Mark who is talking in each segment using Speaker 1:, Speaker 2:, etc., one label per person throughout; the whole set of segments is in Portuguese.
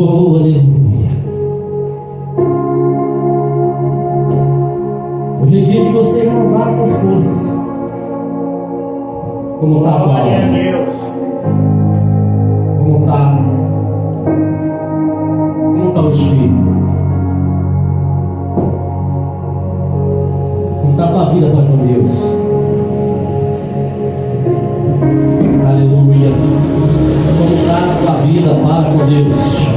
Speaker 1: Oh, aleluia. Hoje é dia de você renovar com as forças. Como está a tua
Speaker 2: Glória a
Speaker 1: alma?
Speaker 2: Deus.
Speaker 1: Como está? Como está o espírito? Como está a tua vida para com Deus? Aleluia. Como está a tua vida para com Deus?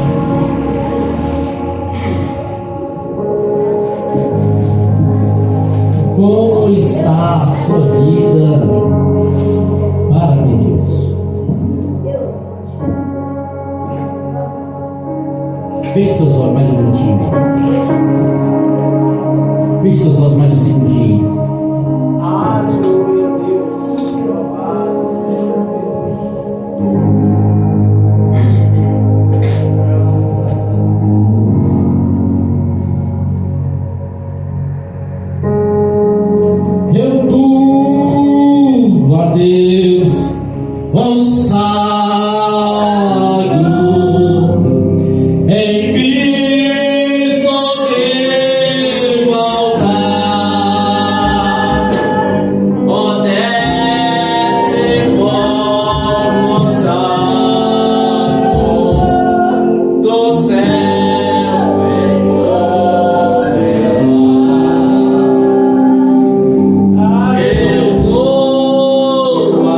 Speaker 1: Como está a sua vida para com Deus? Feche seus olhos mais um minutinho. Feche seus olhos mais um segundinho.
Speaker 2: Aleluia, Deus.
Speaker 1: Eu louvo a Deus, consagro em Cristo meu altar, honesto e como santo do céu vem conservar. Eu louvo a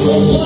Speaker 1: Deus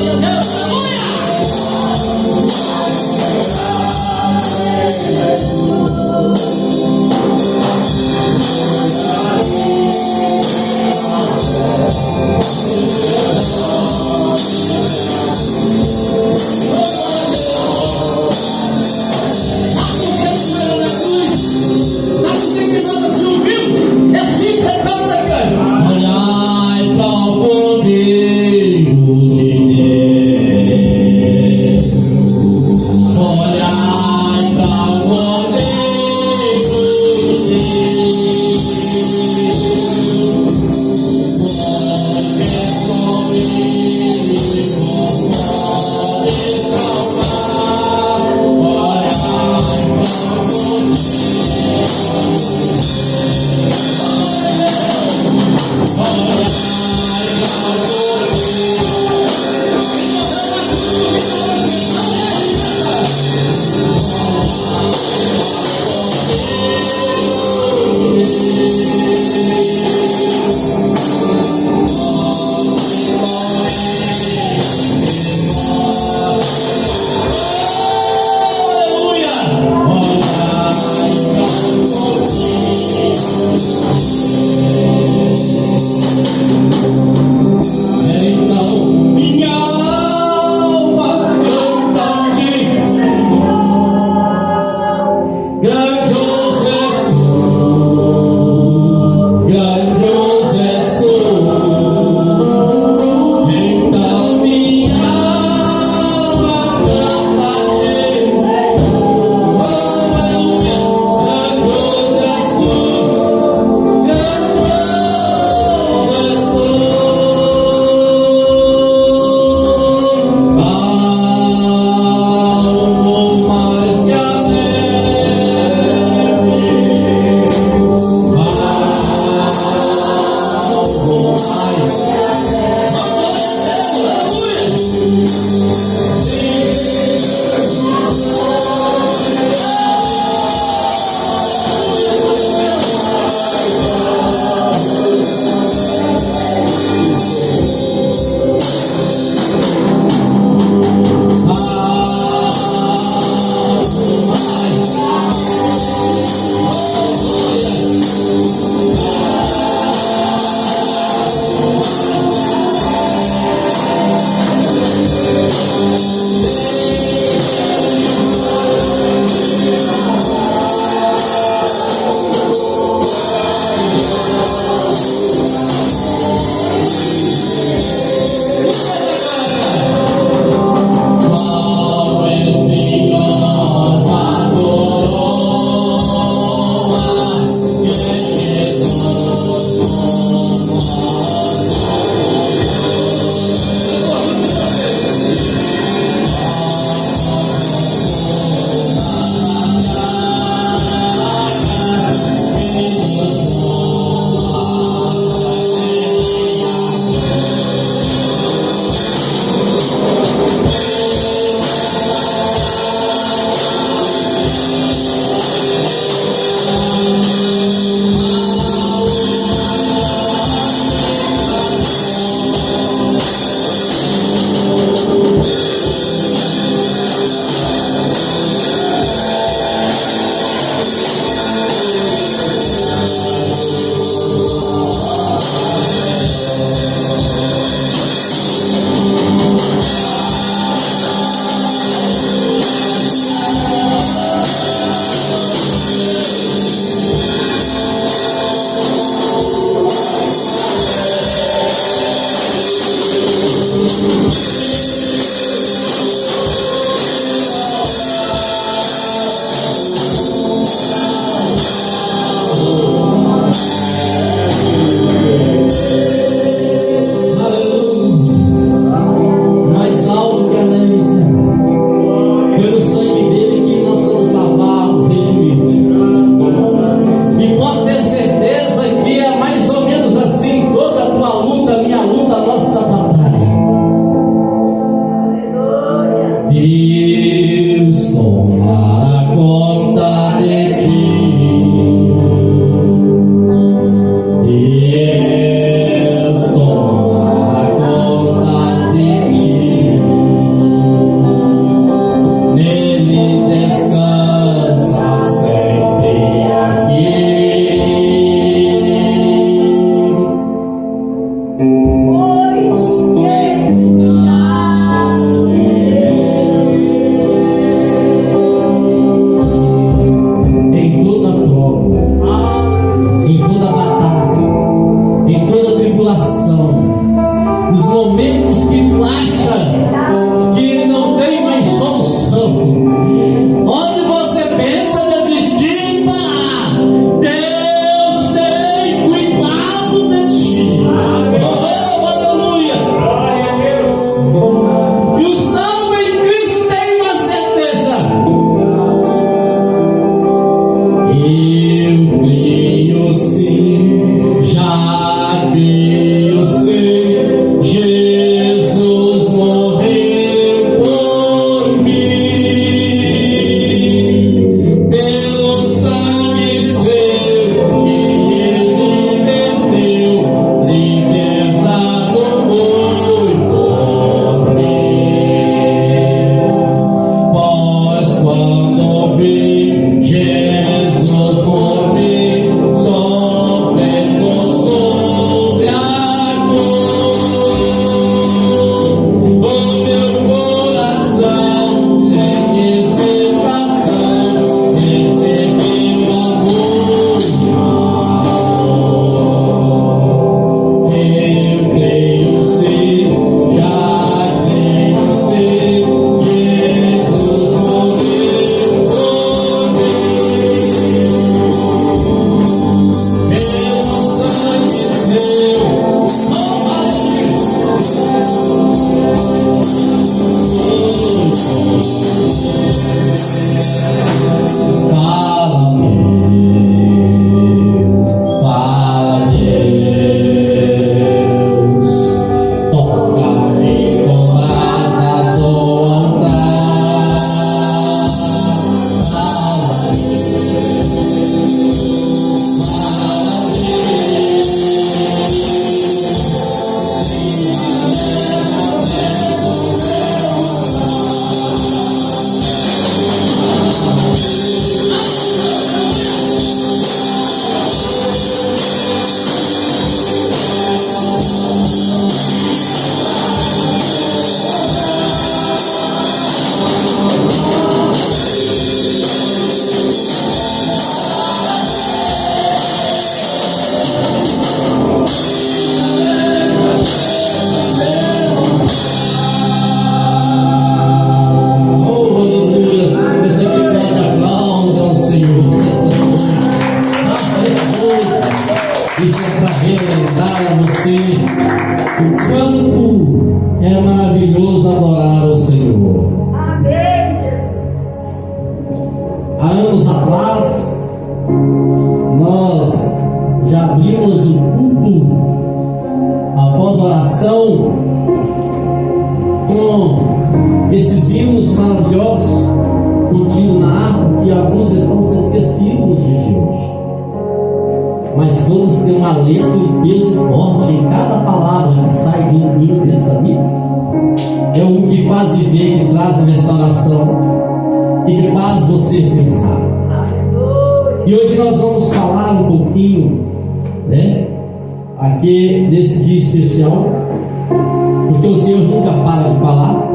Speaker 1: toma conta de ti. aqueles hinos maravilhosos contidos na harpa, e alguns estão se esquecidos nos dias de hoje. Mas todos têm uma letra e um peso forte em cada palavra que sai de um hino desse, sabia? É o que faz viver, que traz a restauração e que faz você pensar. E hoje nós vamos falar um pouquinho, né? Aqui nesse dia especial, porque o Senhor nunca para de falar.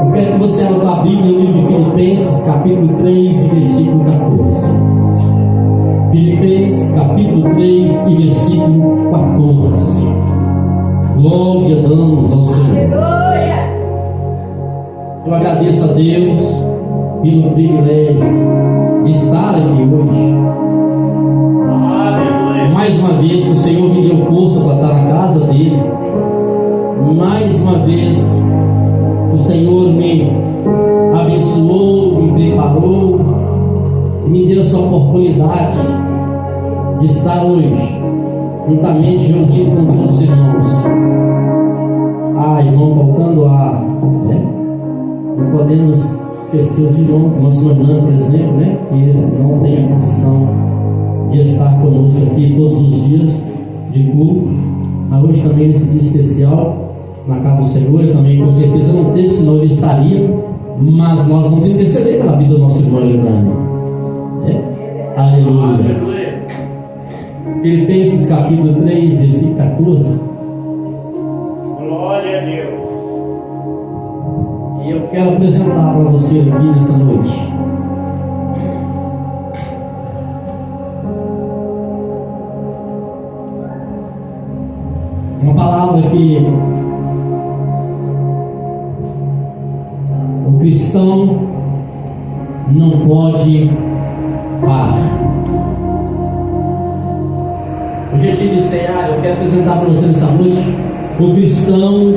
Speaker 1: Eu quero que você abra a Bíblia no livro de Filipenses, capítulo 3 e versículo 14. Filipenses, capítulo 3 e versículo 14. Glória damos ao Senhor. Eu agradeço a Deus pelo privilégio de estar aqui hoje. Mais uma vez o Senhor me deu força para estar na casa dele. Mais uma vez o Senhor me abençoou, me preparou e me deu essa oportunidade de estar hoje juntamente reunido com todos os irmãos. Irmão, voltando a, né? Não podemos esquecer os irmãos, nosso Orlando, por exemplo, né? Que eles não têm a condição de estar conosco aqui todos os dias de culto, mas hoje também nesse dia especial na casa do Senhor. Ele também com certeza não teve, senão ele estaria, mas nós vamos interceder pela vida do nosso irmão Leandro. Aleluia. Filipenses capítulo 3, versículo 14.
Speaker 2: Glória a Deus.
Speaker 1: E eu quero apresentar para você aqui nessa noite uma palavra que o cristão não pode parar. Hoje é dia de cear, eu quero apresentar para você nessa noite: o cristão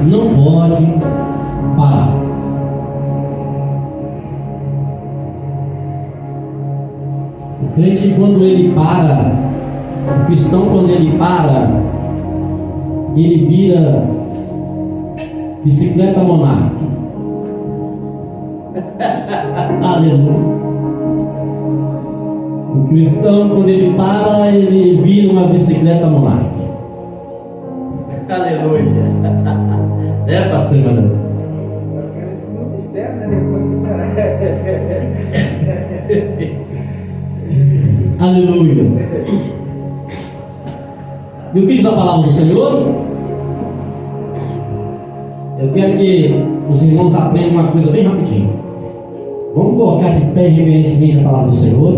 Speaker 1: não pode parar. O crente, quando ele para, o cristão, quando ele para, ele vira bicicleta monarca. Aleluia. O cristão, quando ele para, ele vira uma bicicleta monarca. Aleluia. Pastor Manoel?
Speaker 3: Eu quero descobrir um mistério, né? Depois de esperar.
Speaker 1: Aleluia. E o que diz a palavra do Senhor? Eu quero que os irmãos aprendam uma coisa bem rapidinho. Vamos colocar de pé reverentemente a palavra do Senhor.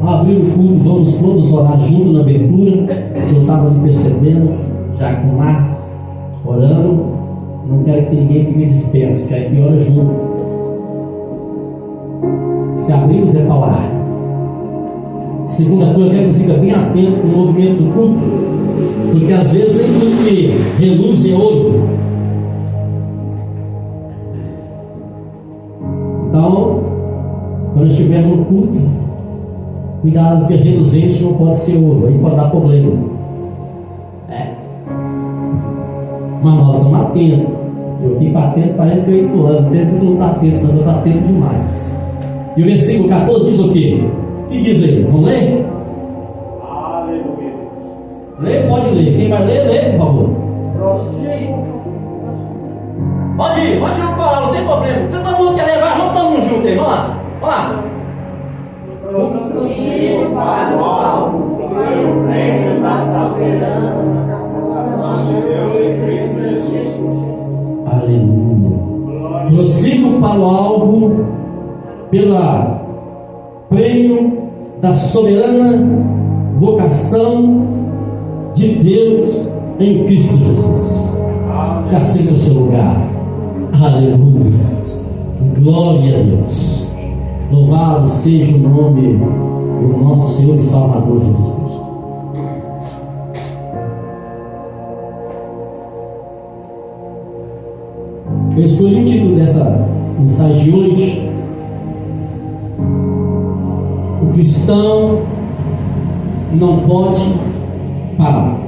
Speaker 1: Abrir o culto, vamos todos orar junto na abertura. Eu estava me percebendo, já com o Marcos orando. Não quero que ninguém fique disperso, quero que ore junto. Se abrimos é para orar. Segunda coisa, eu quero que você fique bem atento com o movimento do culto, porque às vezes nem tudo que reluz é ouro. Então, quando estiver no culto, cuidado, porque reluzente não pode ser ouro, aí pode dar problema. Mas nós estamos atentos. Eu fico atento 48 anos, o tempo não está atento, mas eu estou atento demais. E o versículo 14 diz o quê? O que diz aí? Vamos ler?
Speaker 2: Aleluia.
Speaker 1: Lê, pode ler. Quem vai ler, lê, por favor. Pode ir no coral, não tem problema. Se todo mundo quer levar, vamos todo mundo junto aí. Vamos lá. Vamos lá.
Speaker 4: Prossigo para o alvo, pelo prêmio da soberana salvação de Deus em Cristo Jesus.
Speaker 1: Aleluia. Prossigo para o alvo pela prêmio da soberana vocação de Deus em Cristo Jesus. Já senta o seu lugar. Aleluia. Glória a Deus. Louvado seja o nome do nosso Senhor e Salvador Jesus Cristo. Eu escolhi o título dessa mensagem de hoje: o cristão não pode parar.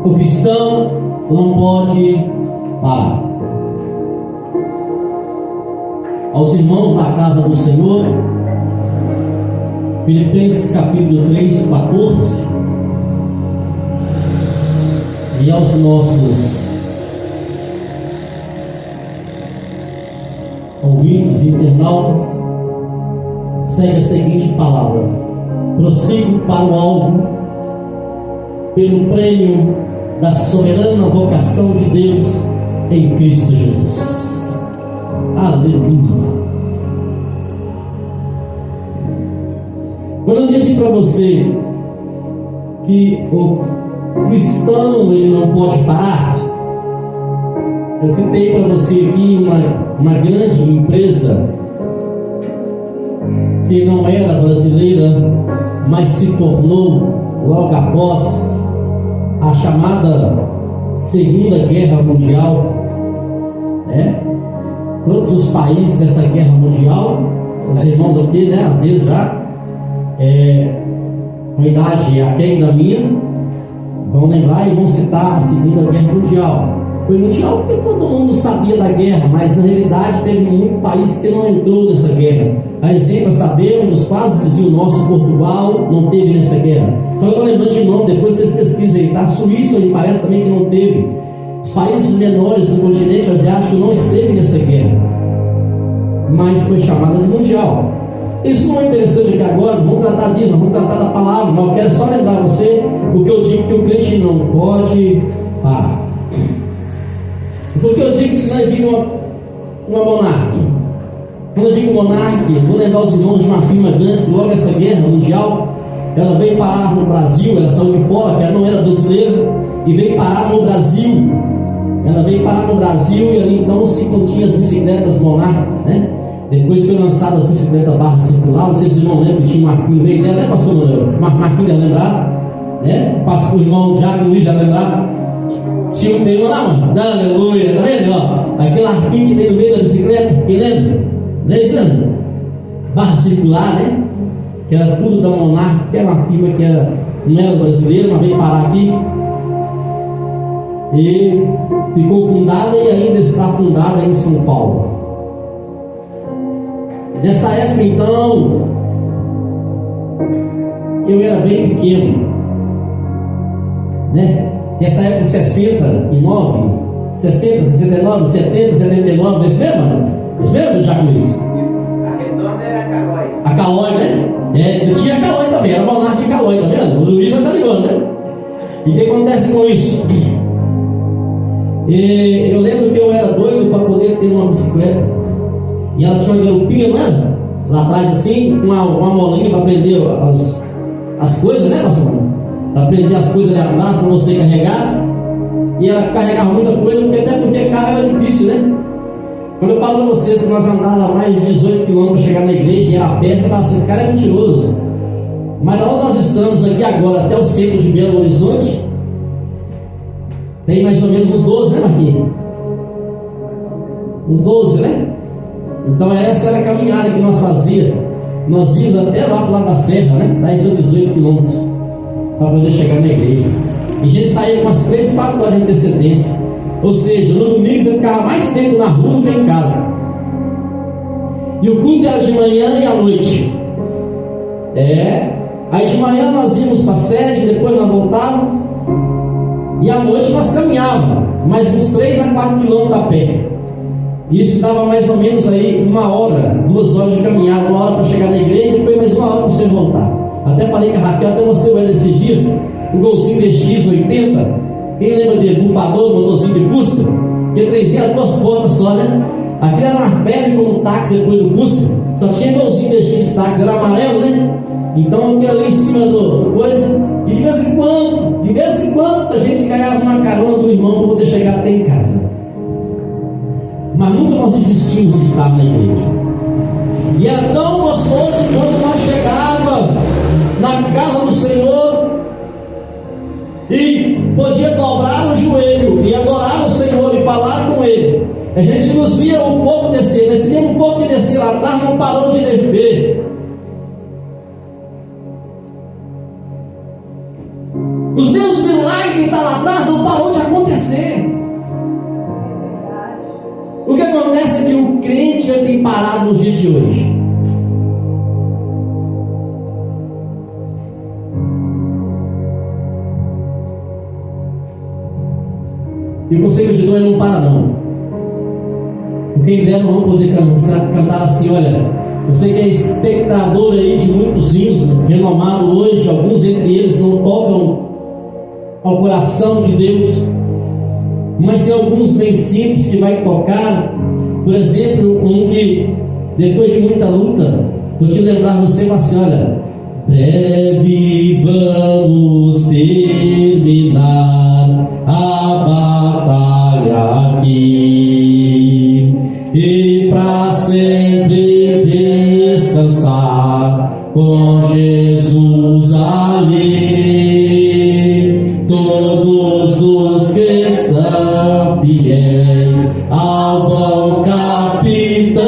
Speaker 1: O cristão não pode parar. Aos irmãos da casa do Senhor, Filipenses capítulo 3, 14, e aos nossos ouvintes e internautas, segue a seguinte palavra: prossigo para o alvo, pelo prêmio da soberana vocação de Deus em Cristo Jesus. Aleluia. Quando eu disse para você que o cristão ele não pode parar, eu citei para você aqui uma grande empresa que não era brasileira, mas se tornou logo após a chamada Segunda Guerra Mundial, né? Todos os países dessa guerra mundial, os irmãos aqui, né, às vezes já com a idade aquém da minha, vão lembrar e vão citar a Segunda Guerra Mundial. Foi mundial porque todo mundo sabia da guerra, mas na realidade teve muito país que não entrou nessa guerra. A exemplo, sabemos, quase vizinho nosso, Portugal, não teve nessa guerra. Só que eu estou lembrando de nome, depois vocês pesquisem, tá? A Suíça, me parece também que não teve. Os países menores do continente asiático não esteve nessa guerra, mas foi chamada de mundial. Isso não é interessante aqui agora, vamos tratar disso, vamos tratar da palavra, mas eu quero só lembrar você o que eu digo que o crente não pode parar. Porque eu digo que senão ele vira uma monarca. Quando eu digo monarca, vou lembrar os irmãos de uma firma grande, logo essa guerra mundial, ela veio parar no Brasil, ela saiu de fora, que ela não era brasileira, e veio parar no Brasil. Ela veio parar no Brasil e ali então se continha as bicicletas monarcas, né? Depois foi lançada as bicicletas barra circular, não sei se vocês não lembram que tinha um marquinho no meio dela, né, pastor Manuel? Marquinho já lembrar, né? O irmão Jaco Luiz já lembrar. Tinha um tema lá, mano. Aleluia, tá vendo? Ó, aquele arquinho que tem no meio da bicicleta, quem lembra? Não é isso, né? Barra circular, né? Que era tudo da Monarca, que era uma firma que não era brasileira, mas veio parar aqui. E ficou fundada e ainda está fundada em São Paulo. Nessa época, então, eu era bem pequeno, né? Nessa época de 69, 60, 69, 70, 79, não é isso mesmo? Não é isso mesmo, Jaco Luiz?
Speaker 3: A redonda era a Calói.
Speaker 1: A Calói, né? Eu tinha a Calói também, era monarca de Calói, tá vendo? O Luiz já tá ligando, né? E o que acontece com isso? Eu lembro que eu era doido para poder ter uma bicicleta. E ela tinha uma garupinha, não é? Lá atrás assim, uma molinha para prender as coisas, né, pastor? Para prender as coisas ali atrás para você carregar. E ela carregava muita coisa, até porque carro era difícil, né? Quando eu falo para vocês que nós andávamos mais de 18 km para chegar na igreja e era perto, eu falo assim, esse cara é mentiroso. Mas lá onde nós estamos aqui agora, até o centro de Belo Horizonte, tem mais ou menos uns 12, né, Marquinhos? Uns 12, né? Então essa era a caminhada que nós fazíamos. Nós íamos até lá para o lado da serra, né? 10 ou 18 quilômetros para poder chegar na igreja. E a gente saía com umas 3, 4 horas de antecedência. Ou seja, no domingo você ficava mais tempo na rua do que em casa. E o culto era de manhã e à noite. Aí de manhã nós íamos para a sede, depois nós voltávamos. E à noite nós caminhávamos mais uns 3 a 4 quilômetros a pé. Isso dava mais ou menos aí 1 hora, 2 horas de caminhada, 1 hora para chegar na igreja e depois mais 1 hora para você voltar. Até falei com a Raquel, até mostrei ela esse dia, o Golzinho DX80. Quem lembra dele? Bufador, motorzinho de Fusca? Que 3 era 2 portas só, né? Aquilo era uma febre como táxi depois do Fusca. Só tinha Golzinho DX táxi, era amarelo, né? Então aquilo ali em cima do coisa. E de vez em quando, a gente ganhava uma carona do irmão para poder chegar até em casa. Mas nunca nós desistimos de estar na igreja. E era tão gostoso quando nós chegávamos na casa do Senhor e podia dobrar o joelho e adorar o Senhor e falar com Ele. A gente nos via o fogo descer, mas esse mesmo fogo que descia lá atrás não parou de descer. Os mesmos milagres que está lá atrás não parou de acontecer. O que acontece é que o crente já tem parado nos dias de hoje. E o conselho de Deus não para não. Porque em breve nós vamos poder cantar assim, olha, você que é espectador aí de muitos hinos renomados hoje, alguns entre eles não tocam ao coração de Deus, mas tem alguns bem simples que vai tocar. Por exemplo, um que depois de muita luta, vou te lembrar você assim, olha, breve vamos terminar a batalha aqui e para sempre descansar com Jesus ali. Todos os que são fiéis ao bom capitão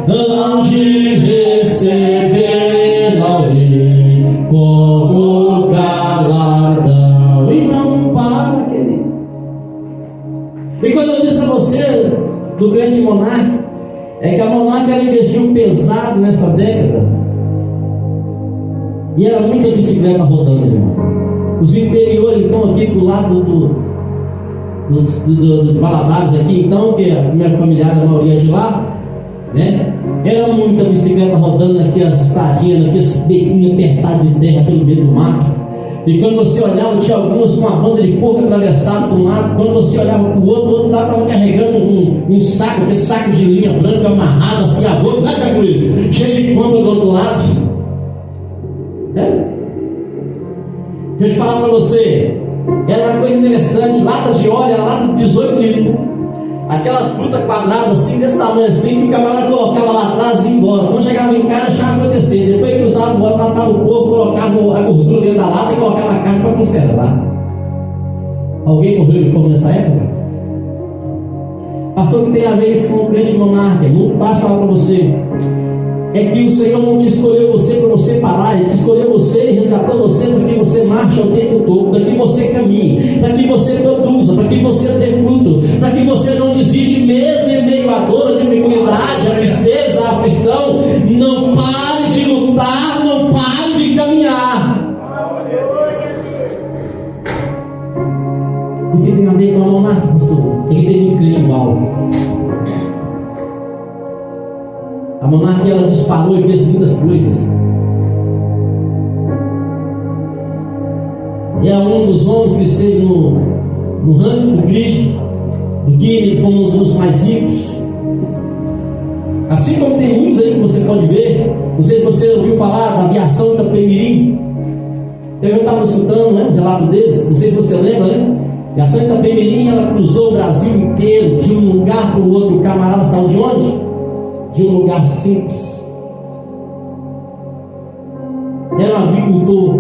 Speaker 1: hão de receber ao rei como galardão. Então não para, querido. E quando eu disse para você do grande monarca, é que a monarca ela investiu pesado nessa década e era muita bicicleta rodando, irmão. Os interiores, então, aqui do lado dos Valadares aqui, então, que a minha familiar, a maioria de lá, né? Era muita bicicleta rodando aqui, as estradinhas, aqui, as bequinhas apertadas de terra pelo meio do mato. E quando você olhava, tinha algumas com uma banda de porco atravessada para um lado. Quando você olhava para o outro lado estava carregando um saco, aquele saco de linha branca amarrado assim a boca, não é, Cruz? Cheio de compra do outro lado. Deixa eu falar para você, era uma coisa interessante, lata de óleo, era lata de 18 litros. Aquelas frutas quadradas assim, desse tamanho assim, que o camarada colocava lá atrás e ia embora. Quando chegava em casa, já acontecia. Depois que usava o óleo, matava o porco, colocava a gordura dentro da lata e colocava a carne para conservar. Alguém morreu de fome nessa época? Pastor, que tem a ver isso com o crente monarca? É muito fácil falar para você. É que o Senhor não te escolheu você para você parar, Ele te escolheu você e resgatou você para que você marche o tempo todo, para que você caminhe, para que você produza, para que você dê fruto, para que você não desiste mesmo em meio à dor, a dificuldade, a tristeza, a aflição. Não pare de lutar, não pare de caminhar. O que tem a ver com a monarca, pastor? Tem que ter muito crente igual. A monarquia ela disparou e fez muitas coisas. E é um dos homens que esteve no ranking do Guinness como um dos mais ricos. Assim como tem muitos aí que você pode ver. Não sei se você ouviu falar da aviação Itapemirim. Eu estava escutando, né, o relato deles. Não sei se você lembra, né? A aviação Itapemirim ela cruzou o Brasil inteiro, de um lugar para o outro. O camarada saiu de onde? De um lugar simples. Era um agricultor,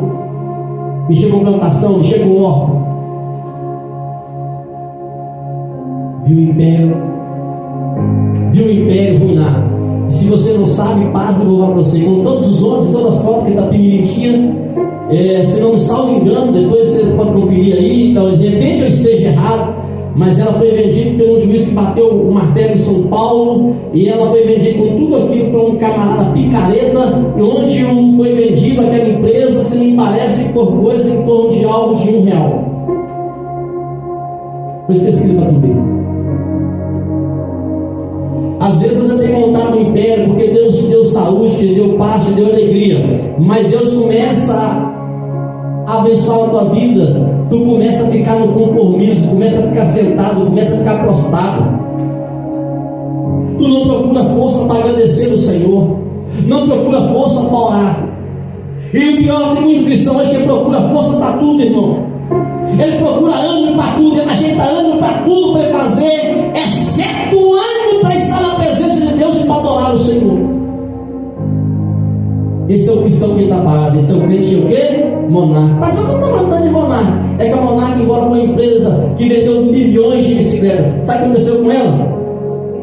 Speaker 1: mexia com plantação, mexia com horta. Viu o império ruinar. E se você não sabe, paz de louvar para você. Com todos os homens, todas as fotos que Itapemirim tinha, se não me salvo engano, depois você pode conferir aí, então, de repente eu esteja errado, mas ela foi vendida pelo juiz que bateu o martelo em São Paulo, e ela foi vendida com tudo aquilo para um camarada picareta, e onde foi vendido aquela empresa, se me parece, por coisa em torno de algo de R$1. Foi pesquisa para tu ver. Às vezes você tem montado um império, porque Deus te deu saúde, te deu paz, te deu alegria, mas Deus começa a abençoar a tua vida, tu começa a ficar no conformismo, começa a ficar sentado, começa a ficar prostrado. Tu não procura força para agradecer o Senhor, não procura força para orar. E o pior, tem muito cristão hoje que procura força para tudo, irmão. Ele procura ânimo para tudo, ele ajeita ânimo para tudo para fazer, exceto o ânimo para estar na presença de Deus e para adorar o Senhor. Esse é o cristão que está parado, esse é o crente o quê? Monarca. Mas não estou falando de monarca. É que a monarca, embora uma empresa que vendeu milhões de bicicletas, sabe o que aconteceu com ela?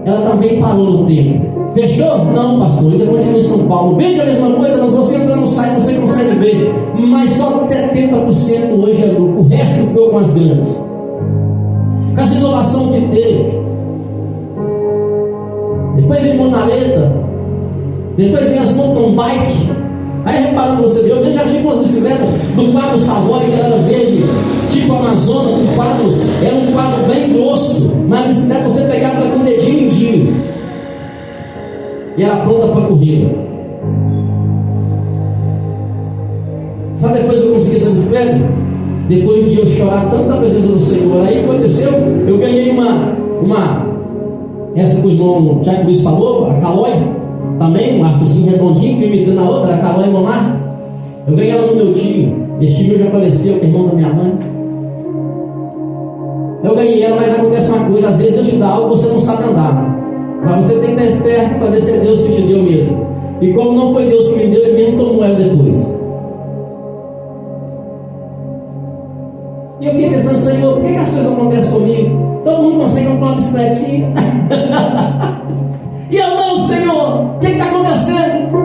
Speaker 1: Ela também parou no tempo. Fechou? Não, pastor, ainda continua em São Paulo. Vende a mesma coisa, mas você entra no site, você consegue ver. Mas só 70% hoje é lucro. O resto ficou com as grandes. Com essa inovação que teve. Depois vem monaleta. Depois vem as mountain bike. Aí reparando você viu, eu já tive uma bicicleta do quadro Savoy, que era verde, tipo Amazônia, do quadro, era um quadro bem grosso, mas a bicicleta você pegava com o dedinho mindinho. E era pronta para corrida. Sabe depois que eu consegui essa bicicleta? Depois de eu chorar tanta presença do Senhor, aí aconteceu, eu ganhei essa que o irmão Tiago Luiz falou, a Calói, também, um arcozinho redondinho, que imitando a outra, a Calói Monar. Eu ganhei ela no meu tio, esse tio meu já faleceu, que é irmão da minha mãe. Eu ganhei ela, mas acontece uma coisa, às vezes Deus te dá algo que você não sabe andar. Mas você tem que estar esperto para ver se é Deus que te deu mesmo. E como não foi Deus que me deu, ele mesmo tomou ela depois. E eu fiquei pensando, Senhor, por que as coisas acontecem comigo? Todo mundo consegue comprar uma bicicletinha. E eu não, Senhor, o que está acontecendo?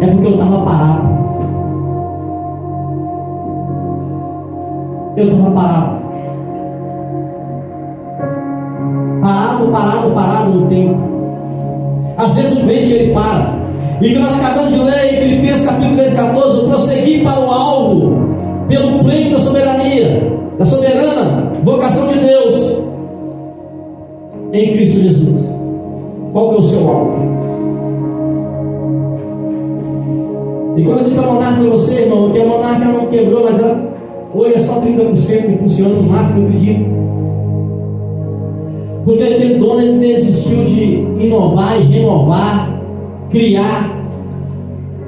Speaker 1: É porque eu estava parado. Eu estava parado. Parado no tempo. Às vezes o vento ele para. E que nós acabamos de ler em Filipenses capítulo 3, 14, prosseguir para o alvo, pelo pleno da soberania, da soberana vocação de Deus em Cristo Jesus. Qual que é o seu alvo? E quando eu disse a monarca para você, irmão, que a monarca não quebrou, mas ela, hoje é só 30% que funciona no máximo, eu acredito. Porque aquele dono ele desistiu de inovar e renovar, criar.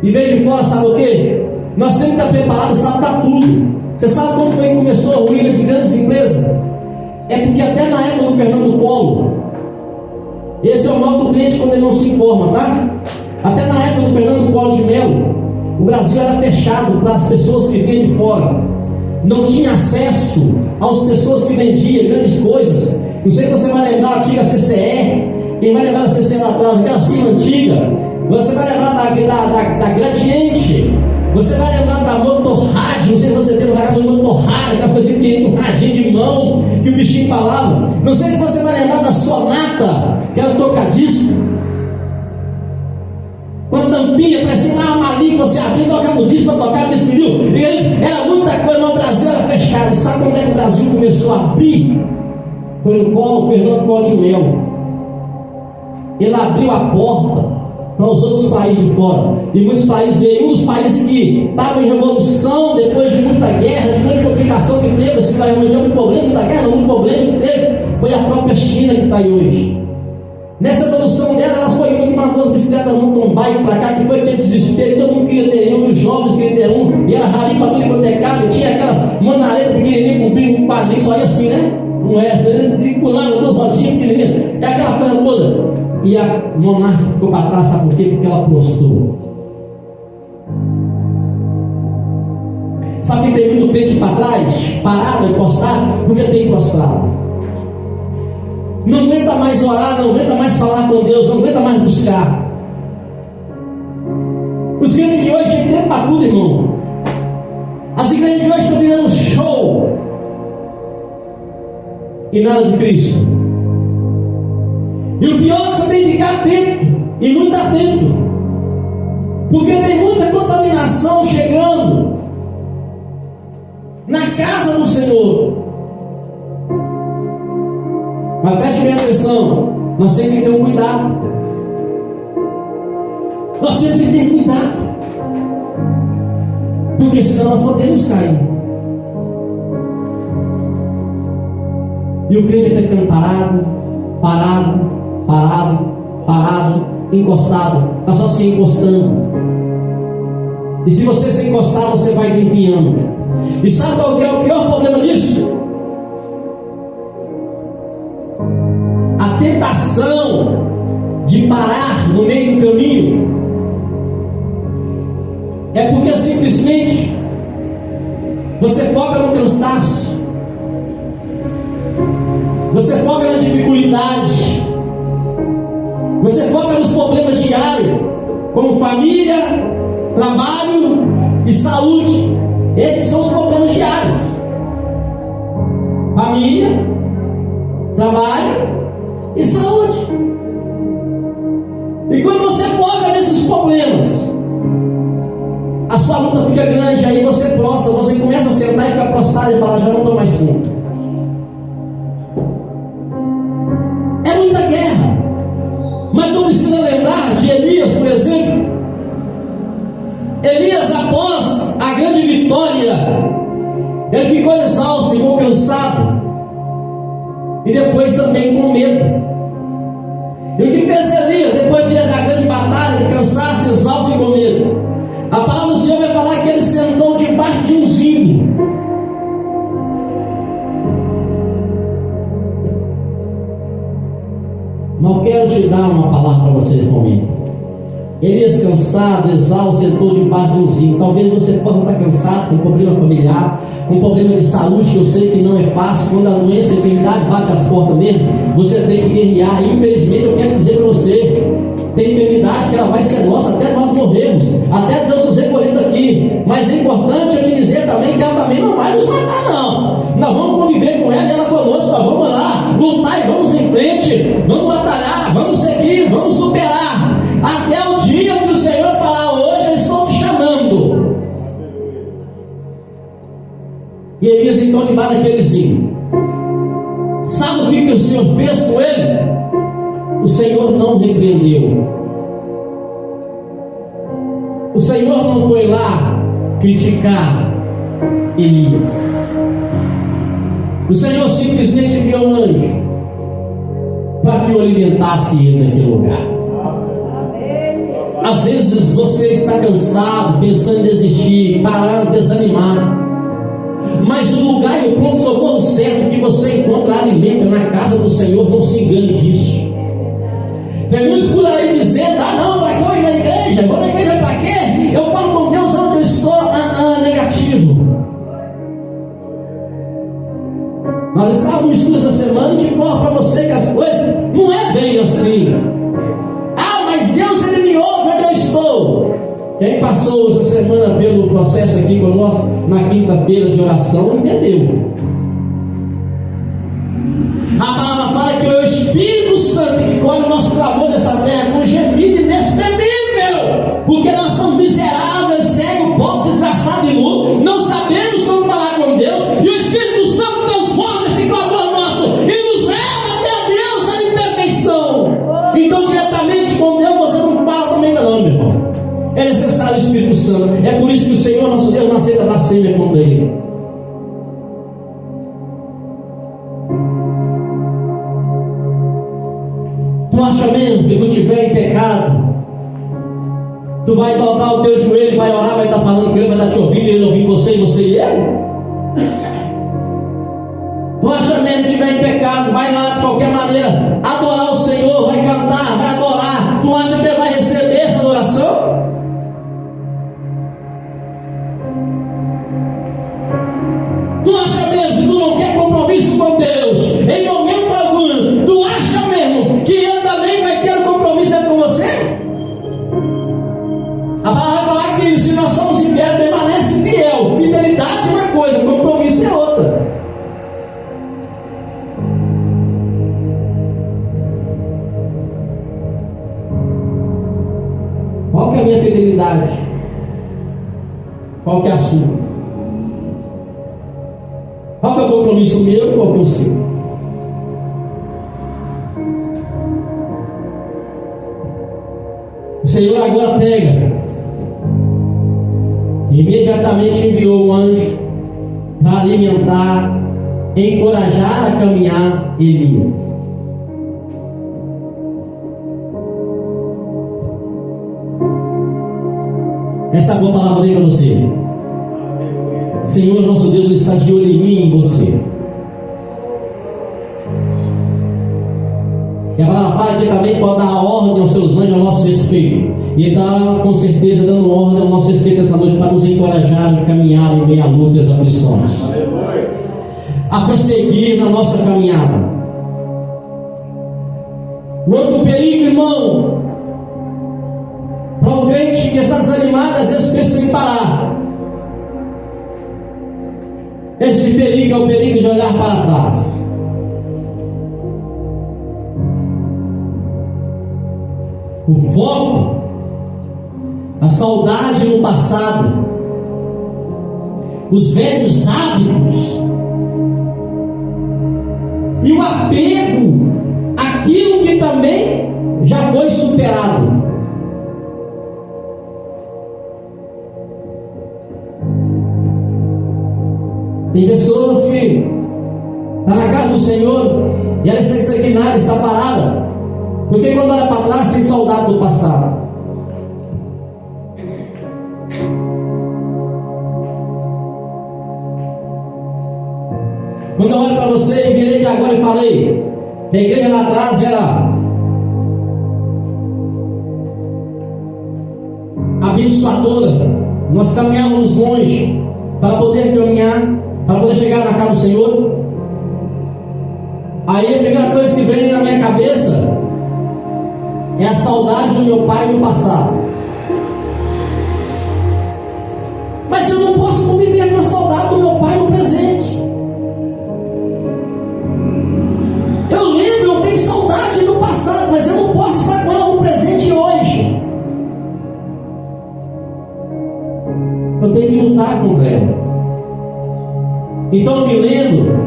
Speaker 1: E veio de fora, sabe o quê? Nós temos que estar preparados, sabe, para tudo. Você sabe quando foi que começou a ruína de grandes empresas? É porque até na época do Fernando Collor, esse é o mal do crente quando ele não se informa, tá? Até na época do Fernando Collor de Mello, o Brasil era fechado para as pessoas que vinham de fora. Não tinha acesso às pessoas que vendiam grandes coisas. Não sei se você vai lembrar a antiga CCR. Quem vai lembrar da CCR lá atrás, aquela cima antiga. Você vai lembrar da Gradiente. Você vai lembrar da motorrádio. Não sei se você tem na casa do motorrádio, aquelas coisas que tinha um radinho de mão que o bichinho falava. Não sei se você vai lembrar da Sonata, que era tocadisco. Com a tampinha, parecia uma armadilha que você abria e tocava o disco para tocar desse menino. E aí, era muita coisa, mas o Brasil era fechado. Sabe quando é que o Brasil começou a abrir? Foi no Fernando Collor de Mello. Ele abriu a porta para os outros países de fora. E muitos países veio. Um dos países que estavam em revolução, depois de muita guerra, de muita complicação que teve, assim, muito problema, muita guerra, muito problema que teve, foi a própria China que está aí hoje. Nessa evolução dela, ela foi indo com uma coisa, bicicleta, um bike para cá, que foi aquele desespero, todo mundo queria ter um, os jovens queriam ter um, e era rali para tudo hipotecar, e tinha aquelas monaletas pequenininhas com um quadrinho só ia assim, né? Não é, triculado, duas rodinhas pequenininhas, é aquela coisa toda. E a monarca ficou para trás, sabe por quê? Porque ela prostrou. Sabe que tem muito crente para trás, parado, encostado, porque tem prostrado. Não aguenta mais orar, não aguenta mais falar com Deus, não aguenta mais buscar. Os crentes de hoje têm tempo para tudo, irmão. As igrejas de hoje estão virando show e nada de Cristo. E o pior é que você tem que ficar atento, e muito atento, porque tem muita contaminação chegando na casa do Senhor. Mas preste bem atenção, nós temos que ter um cuidado. Nós temos que ter cuidado, porque senão nós podemos cair. E o crente está ficando parado, encostado, está só se encostando. E se você se encostar, você vai desviando. E sabe qual que é o pior problema disso? A tentação de parar no meio do caminho é porque simplesmente você foca no cansaço, você foca na dificuldade, você foca nos problemas como família, trabalho e saúde. Esses são os problemas diários. Família, trabalho e saúde. E quando você foca nesses problemas, a sua luta fica grande, aí você prostra, você começa a sentar e ficar prostrado e falar, já não dou mais conta. É muita guerra. Mas não precisa lembrar de Elias, por exemplo. Elias, após a grande vitória, ele ficou exausto, ficou cansado, e depois também com medo. E o que fez Elias, depois da grande batalha, de cansaço, exausto e com medo? A palavra do Senhor vai falar que ele sentou debaixo de um zimbro. Mas eu quero te dar uma palavra para você nesse momento. Elias, cansado, exausto, sentou debaixo de um zimbro. Talvez você possa estar cansado, com problema familiar, com problema de saúde, que eu sei que não é fácil. Quando a doença, a enfermidade bate as portas mesmo, você tem que guerrear. Infelizmente, eu quero dizer para você, tem enfermidade que ela vai ser nossa até nós morrermos, até Deus nos recolher daqui. Mas é importante eu te dizer também que ela também não vai nos matar, não. Nós vamos conviver com ela conosco, nós vamos lá lutar e vamos em frente, vamos batalhar, vamos seguir, vamos superar, até o dia que o Senhor falar, hoje eu estou te chamando. E Elias então debaixo daquele zimbro. Sabe o que o Senhor fez com ele? O Senhor não repreendeu. O Senhor não foi lá criticar Elias. O Senhor simplesmente enviou um anjo para que o alimentasse ele naquele lugar. Às vezes você está cansado, pensando em desistir, parar, desanimar. Mas o lugar e o pronto-socorro certo que você encontra alimento é na casa do Senhor. Não se engane disso. Tem muitos por aí dizendo, não, para que eu ir na igreja? Vou na igreja para quê? Eu falo com Deus onde eu estou, negativo. Nós estávamos no estudo essa semana e te mostro para você que as coisas não é bem assim. Mas Deus, Ele me ouve onde eu estou. Quem passou essa semana pelo processo aqui conosco, na quinta-feira de oração, entendeu? A palavra fala que é o Espírito Santo que colhe o nosso clamor dessa terra com gemido inexprimível, porque nós somos miseráveis, cegos, pobres, desgraçados e nu, não sabemos como falar com Deus, e o Espírito Santo transforma esse clamor nosso e nos leva até Deus na imperfeição. Então, diretamente com Deus, você não fala também, não, meu irmão. É necessário o Espírito Santo. É por isso que o Senhor, nosso Deus, não aceita blasfêmia contra Ele. Tu acha mesmo que tu estiver em pecado, tu vai dobrar o teu joelho, vai orar, vai estar falando que Ele vai estar te ouvindo e Ele ouvir você e você e Ele? Tu acha mesmo que estiver em pecado, vai lá de qualquer maneira adorar o Senhor, vai cantar, vai adorar. Tu acha que Ele vai receber essa adoração? Tu acha mesmo que tu não quer compromisso com Deus em momento algum? Tu acha mesmo que Ele também vai ter um compromisso com você? A palavra vai falar que se nós somos infiéis, permanece fiel. Fidelidade é uma coisa, compromisso é outra. Qual que é a minha fidelidade? Qual que é a sua? Qual que é o compromisso meu e qual que é o seu? O Senhor agora pega, imediatamente enviou um anjo para alimentar, encorajar a caminhar Elias. Essa boa palavra vem para você. Senhor, nosso Deus, Ele está de olho em mim e em você. E a palavra fala que também pode dar ordem aos seus anjos a nosso respeito. E Ele está com certeza dando ordem ao nosso respeito essa noite para nos encorajar a caminhar em meio a luta e as aflições, a prosseguir na nossa caminhada. O outro perigo, irmão, para Só o crente que está desanimado, às vezes pensa em parar. Esse perigo é o perigo de olhar para trás. O foco, a saudade no passado, os velhos hábitos e o apego àquilo que também já foi superado. Tem pessoas que estão na casa do Senhor e ela está estagnada, está parada, porque quando olha para trás tem saudade do passado. Quando eu olho para você e virei de agora e falei que a igreja lá atrás era abençoadora, nós caminhávamos longe para poder caminhar, para poder chegar na casa do Senhor. Aí a primeira coisa que vem na minha cabeça é a saudade do meu pai no passado. Mas eu não posso conviver com a saudade do meu pai no presente. Eu lembro, eu tenho saudade do passado, mas eu não posso estar com ela no presente hoje. Eu tenho que lutar com ela. Então eu me lembro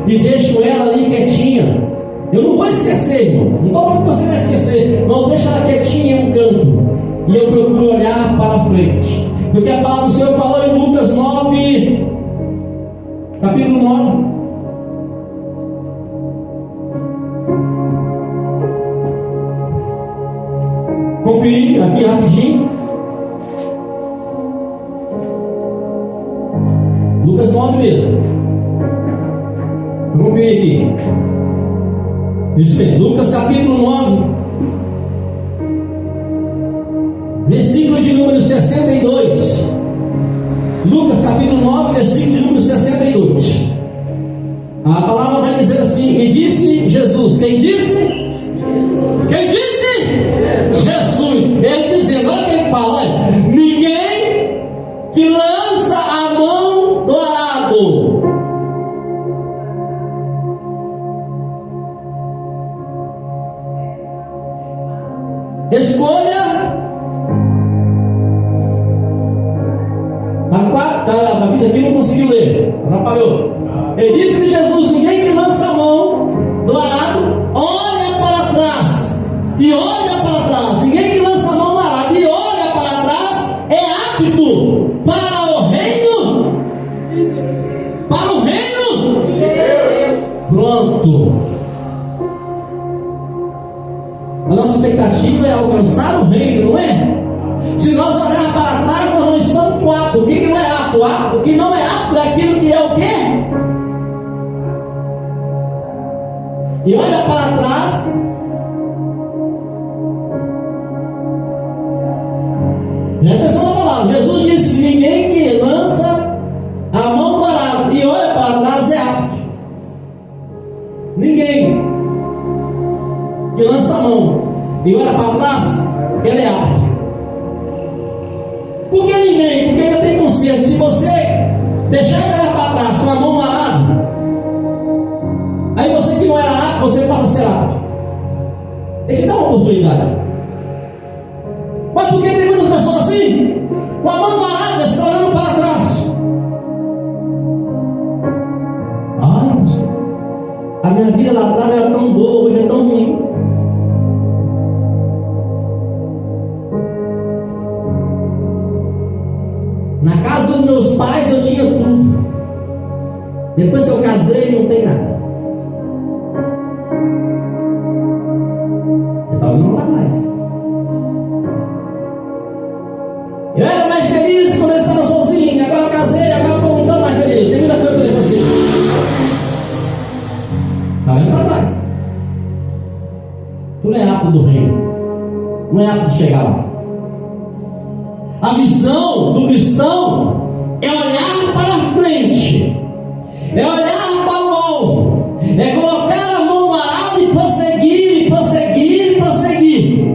Speaker 1: e deixo ela ali quietinha. Eu não vou esquecer, irmão. Não estou falando que você vai esquecer, mas eu deixo ela quietinha em um canto e eu procuro olhar para frente, porque a palavra do Senhor falou em Lucas 9, capítulo 9. Conferir aqui rapidinho. Lucas 9 mesmo. Vamos ver aqui. Isso mesmo. Lucas capítulo 9, versículo de número 62. Lucas capítulo 9, versículo de número 62. A palavra vai dizer assim: e disse Jesus. Quem disse? Jesus. Quem disse? Jesus. Ele dizendo, olha quem fala, olha, ninguém que lança a mão do arado escolha. Isso aqui não conseguiu ler, atrapalhou. Ele disse que Jesus, ninguém que lança a mão do arado olha para trás e olha para trás. Ninguém que lança a mão do arado e olha para trás é apto para o reino. Para o reino. Pronto. A nossa expectativa é alcançar o reino, não é? Se nós olharmos para trás, nós não estamos aptos. O que não é apto? O que não é apto é aquilo que é o quê? E olha para trás. Presta atenção na palavra. Jesus disse que ninguém que lança a mão do arado e olha para trás é apto. Ninguém que lança a mão e olha para trás, ele é apto. Por que ninguém? Porque ainda tem conserto. Se você deixar ele olhar para trás com a mão no arado, aí você que não era apto, você passa a ser apto. Ele te dá uma oportunidade. Mas por que tem muitas pessoas assim? Com a mão no arado, está olhando para trás. Ai, Deus, a minha vida lá atrás era tão boa, hoje é tão ruim. Na casa dos meus pais eu tinha tudo. Depois que eu casei, não tem nada. Então não vai mais. Eu era mais feliz quando eu estava sozinho. Agora eu casei, agora eu não estou mais feliz. Tem muita coisa para eu fazer. Está olhando para trás. Tu não é apto do reino. Não é apto de chegar lá. A visão do cristão é olhar para frente, é olhar para o alvo, é colocar a mão no arado e prosseguir, e prosseguir, e prosseguir.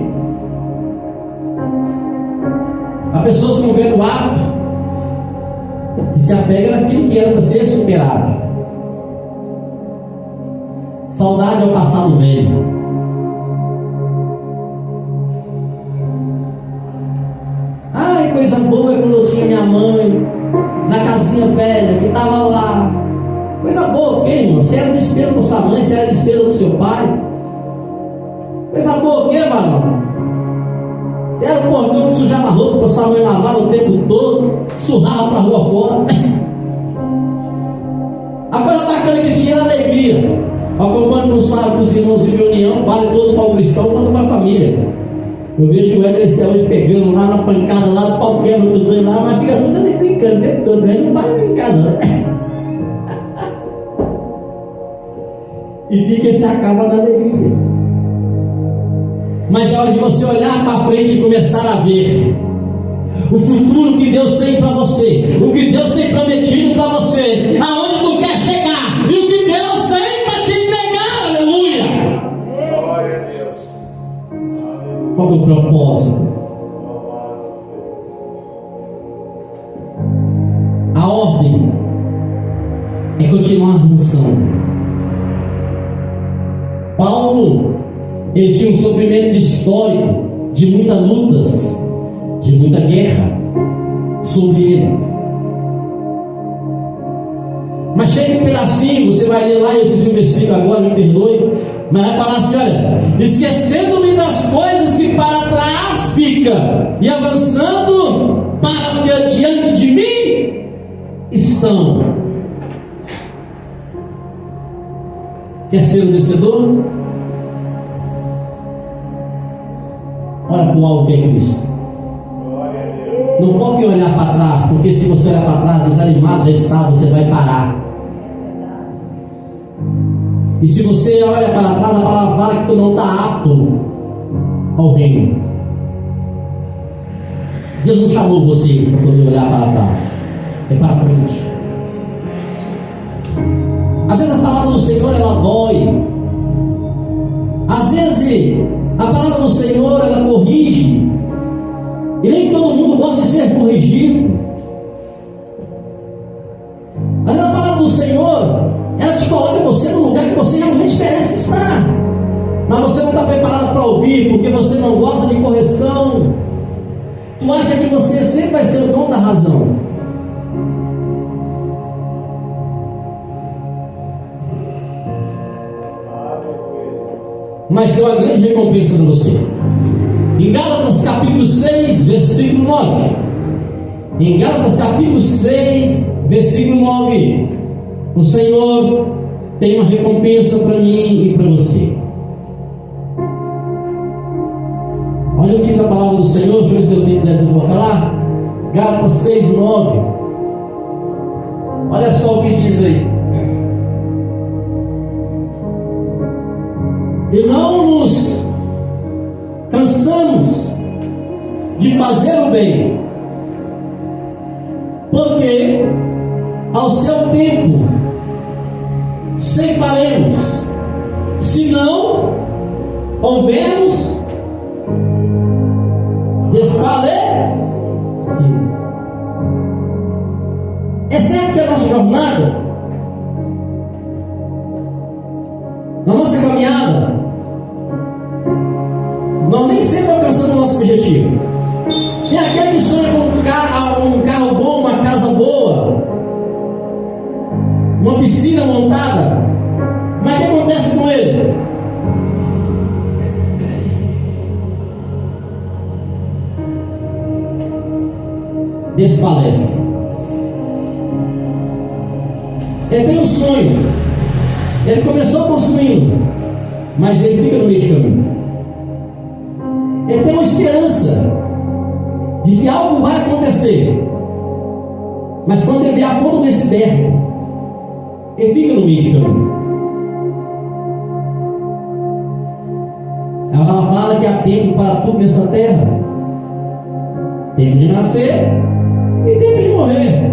Speaker 1: se apega naquilo que era para ser superado. Saudade ao passado velho. Ai, coisa boa é quando eu tinha minha mãe na casinha velha, que estava lá. Coisa boa o quê, irmão? Você era despesa para sua mãe, você era despesa para seu pai. Coisa boa o quê, varão? Você era o portão que sujava a roupa para sua mãe lavar o tempo todo, surrava para a rua fora. A coisa bacana que tinha era a alegria. Acompanhando com os irmãos de reunião, vale todo para o cristão, quanto para a família. Eu vejo o Éder hoje pegando lá na pancada, lá, o pau quebra tudo lá, mas fica tudo ali brincando, dentro todo, mas não vai brincar não. E fica e se acaba na alegria. Mas é hora de você olhar para frente e começar a ver o futuro que Deus tem para você, o que Deus tem prometido para você, aonde tu quer chegar e o que Deus tem para te entregar. Aleluia!
Speaker 2: Glória a Deus.
Speaker 1: Qual é o propósito? A ordem é continuar avançando. Paulo, ele tinha um sofrimento histórico de muitas lutas, de muita guerra sobre ele. Mas chega um pedacinho, você vai ler lá, eu esqueci o versículo agora, me perdoe, mas vai falar assim, olha, esquecendo-me das coisas que para trás fica, e avançando para que diante de mim estão. Quer ser um vencedor? Olha para o alto que é Cristo. Não foque em olhar para trás, porque se você olhar para trás desanimado, já está, você vai parar. E se você olha para trás, a palavra fala que tu não está apto ao reino. Deus não chamou você para poder olhar para trás, é para frente. Às vezes a palavra do Senhor ela dói. Às vezes a palavra do Senhor ela corrige. E nem todo mundo gosta de ser corrigido. Mas a palavra do Senhor ela te coloca você no lugar que você realmente merece estar. Mas você não está preparado para ouvir, porque você não gosta de correção. Tu acha que você sempre vai ser o dono da razão. Mas tem uma grande recompensa para você. Em Gálatas capítulo 6, versículo 9. Em Gálatas capítulo 6, versículo 9. O Senhor tem uma recompensa para mim e para você. Olha o que diz a palavra do Senhor. Deixa eu ver se eu tenho tempo de colocar lá. Gálatas 6, 9. Olha só o que diz aí. E não nos cansamos de fazer o bem, porque ao seu tempo ceifaremos, se não houvermos desfalecido. É certo que a nossa jornada, na nossa caminhada, nós nem sempre alcançamos o nosso objetivo. Tem aquele que sonha com um carro bom, uma casa boa, uma piscina montada. Mas o que acontece com ele? Desfalece. Ele tem um sonho. Ele começou construindo, mas ele fica no meio de caminho. Ele tem uma esperança de que algo vai acontecer, mas quando ele vê a ponta do iceberg, ele fica no meio de caminho. Ela fala que há tempo para tudo nessa terra: tempo de nascer e tempo de morrer.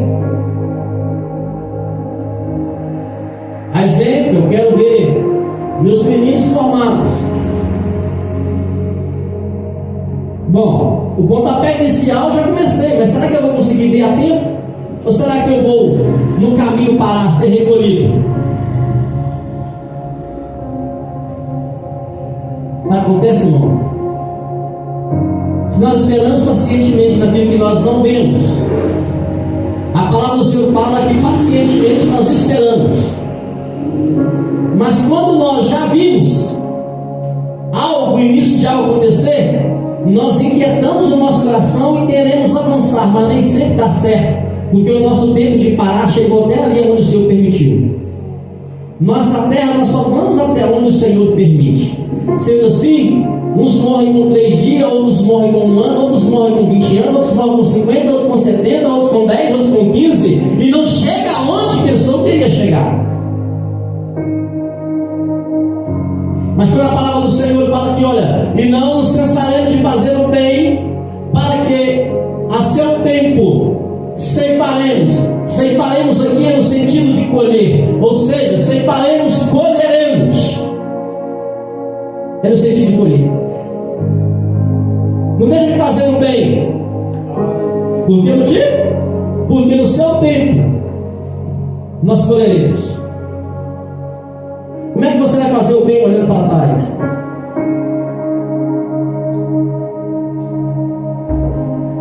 Speaker 1: A exemplo, eu quero ver meus meninos formados. Bom, o pontapé inicial já comecei, mas será que eu vou conseguir ver a tempo? Ou será que eu vou no caminho parar, ser recolhido? Sabe o que acontece, irmão? Nós esperamos pacientemente naquilo que nós não vemos. A palavra do Senhor fala que pacientemente nós esperamos. Mas quando nós já vimos algo, o início de algo acontecer, nós inquietamos o nosso coração e queremos avançar, mas nem sempre dá certo, porque o nosso tempo de parar chegou até ali onde o Senhor permitiu. Nossa terra, nós só vamos até onde o Senhor permite. Sendo assim, uns morrem com 3 dias, outros morrem com 1 ano, outros morrem com 20 anos, outros morrem com 50, outros com 70, outros com 10, outros com 15, e não chega aonde pensou que queria chegar. Mas quando a palavra do Senhor fala que, olha, e não nos cansaremos de fazer o bem, para que a seu tempo ceifaremos aqui é no sentido de colher, ou seja, ceifaremos, colheremos, é no sentido de colher. Não deixe de fazer o bem. Por que motivo? Porque no seu tempo nós colheremos. Como é que você vai fazer o bem olhando para trás?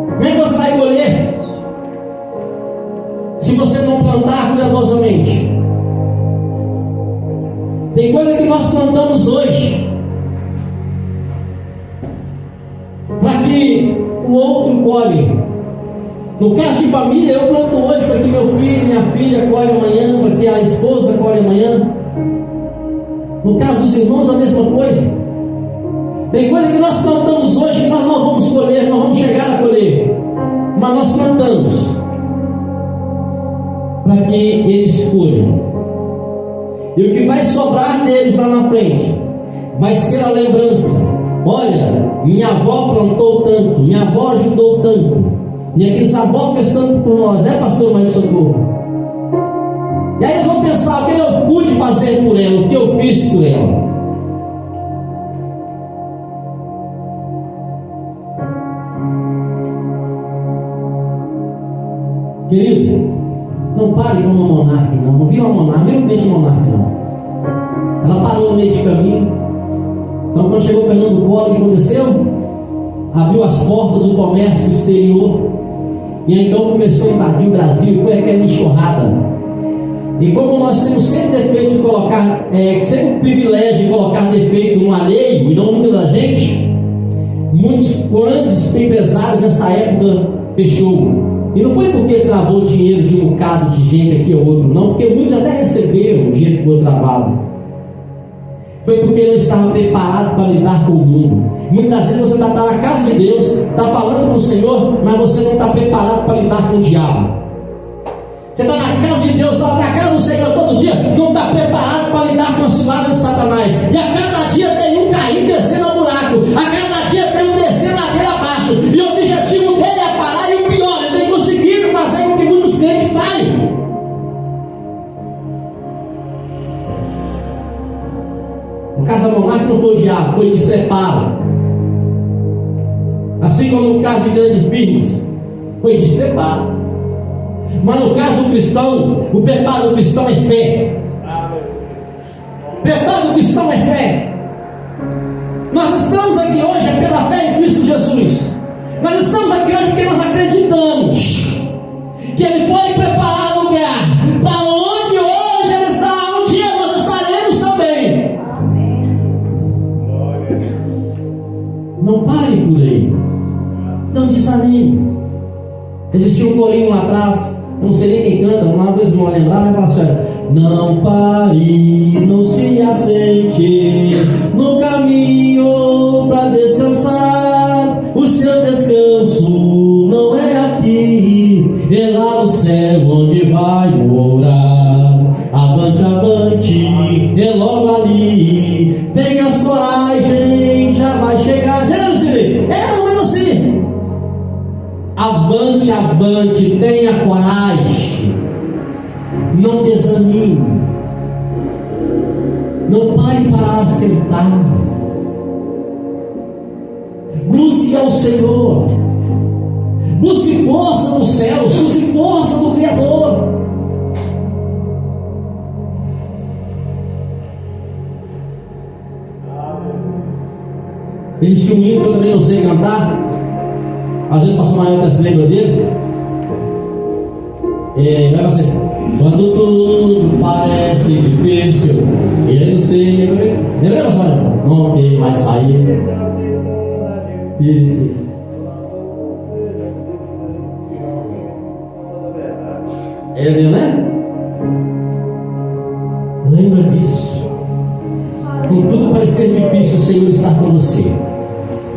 Speaker 1: Como é que você vai colher se você não plantar cuidadosamente? Tem coisa que nós plantamos hoje para que o outro colhe. No caso de família, eu planto hoje para que meu filho, minha filha colhe amanhã, para que a esposa colhe amanhã. No caso dos irmãos, a mesma coisa. Tem coisa que nós plantamos hoje que nós não vamos colher, não vamos chegar a colher, mas nós plantamos para que eles colham. E o que vai sobrar deles lá na frente vai ser a lembrança. Olha, minha avó plantou tanto, minha avó ajudou tanto, minha bisavó fez tanto por nós, né, pastor Mãe do Socorro? E aí eles vão pensar: o que eu pude fazer por ela, o que eu fiz por ela. Querido, não pare com uma monarca, não vira uma monarca, mesmo peixe monarca, não. Ela parou no meio de caminho. Então, quando chegou Fernando Collor, o que aconteceu? Abriu as portas do comércio exterior, e aí então começou a invadir o Brasil. Foi aquela enxurrada. E como nós temos sempre defeito de colocar, sempre o privilégio de colocar defeito no alheio e não nunca da gente, muitos grandes empresários nessa época fechou. E não foi porque travou dinheiro de um bocado de gente aqui ou outro, não, porque muitos até receberam o dinheiro que foi travado. Foi porque não estava preparado para lidar com o mundo. Muitas vezes você está na casa de Deus, está falando com o Senhor, mas você não está preparado para lidar com o diabo. Você está na casa de Deus, está na casa do Senhor todo dia, não está preparado para lidar com a cilada de Satanás. E a cada dia tem um caindo descendo ao buraco, a cada dia tem um descendo ladeira abaixo, e o objetivo dele é parar. E o pior, ele tem conseguido fazer com que muitos crentes parem. No caso da monarca não foi o diabo, foi despreparo. Assim como no caso de grandes firmas, foi despreparo. Mas no caso do cristão, o preparo do cristão é fé. O preparo do cristão é fé. Nós estamos aqui hoje pela fé em Cristo Jesus. Nós estamos aqui hoje porque nós acreditamos que Ele foi preparar o lugar para onde hoje Ele está. Um dia nós estaremos também. Não pare por aí. Não desanime. Existia um corinho lá atrás, eu não sei nem quem canta, uma vez não vou lembrar, mas fala assim: não pare, não se assente no caminho para descansar. O seu descanso não é aqui, é lá no céu onde vai morar. Avante, avante, é logo ali. Tenha as coragem, já vai chegar. Já não se é mais assim. Avante, avante, tenha coragem, não desanime, não pare para acertar, busque ao Senhor, busque força dos céus, use força do Criador. Existe um hino que eu também não sei cantar. Às vezes passa maior que se lembra dele. Vai assim: quando tudo parece difícil, eu não sei. Lembra dessa hora? Não tem mais saída. Isso. É meu, né? Lembra disso. Com tudo parecer difícil, o Senhor está com você.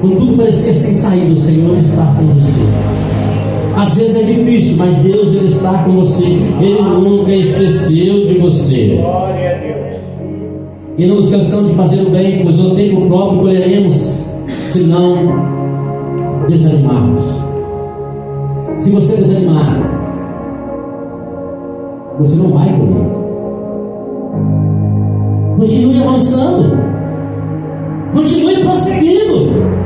Speaker 1: Com tudo parecer sem saída, o Senhor está com você. Às vezes é difícil, mas Deus, Ele está com você. Ele nunca esqueceu de você.
Speaker 2: Glória a Deus.
Speaker 1: E não nos cansamos de fazer o bem, pois o tempo próprio colheremos, se não desanimarmos. Se você desanimar, você não vai colher. Continue avançando. Continue prosseguindo.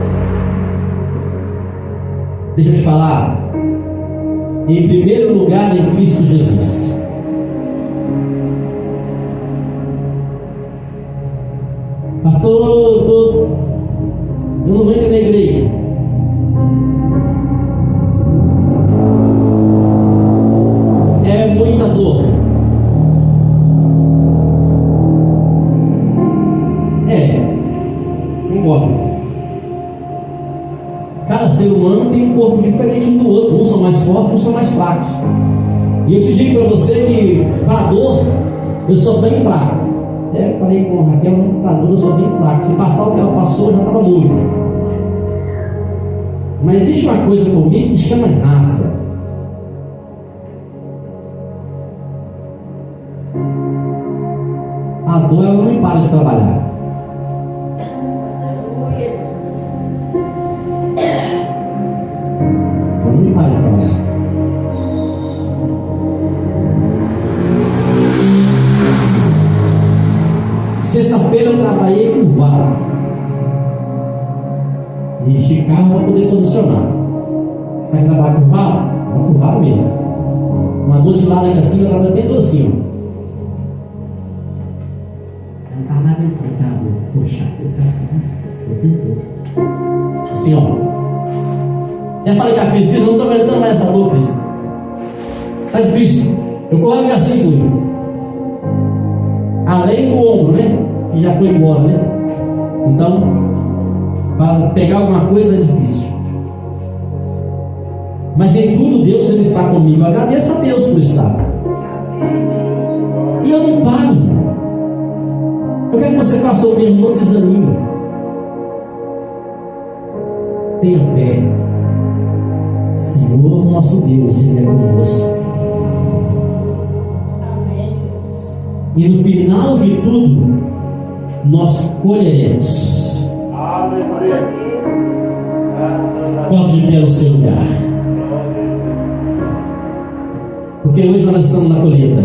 Speaker 1: Deixa eu te falar. Em primeiro lugar, em Cristo Jesus. Pastor, eu não entro na igreja. É muita dor. Concordo. Cada ser humano tem um corpo diferente um do outro. Uns são mais fortes, uns são mais fracos. E eu te digo para você que para a dor eu sou bem fraco. Até falei com a Raquel, para a dor eu sou bem fraco. Se passar o que ela passou, eu já estava morto. Mas existe uma coisa comigo que chama raça. A dor ela não me para de trabalhar. Sexta-feira eu trabalhei curvado. E enchi carro para poder posicionar. Sabe que trabalha curvado? Vamos curvar mesmo. Uma dor de lado aqui assim, eu trabalho bem todo assim. Não está mais bem complicado. Poxa, eu quero assim. Assim, ó. Já falei que a Cris diz, eu não estou aguentando mais essa dor, Cris. Está difícil. Eu corro aqui assim comigo. Além do ombro, né? Que já foi embora, né? Então, para pegar alguma coisa é difícil. Mas em tudo Deus Ele está comigo. Eu agradeço a Deus por estar. E eu não paro. Eu quero que você faça o mesmo, não desanime. Tenha fé. Senhor nosso Deus, Ele é conosco. E no final de tudo, nós colheremos.
Speaker 2: Aleluia.
Speaker 1: Pode ir pelo seu lugar. Porque hoje nós estamos na colheita.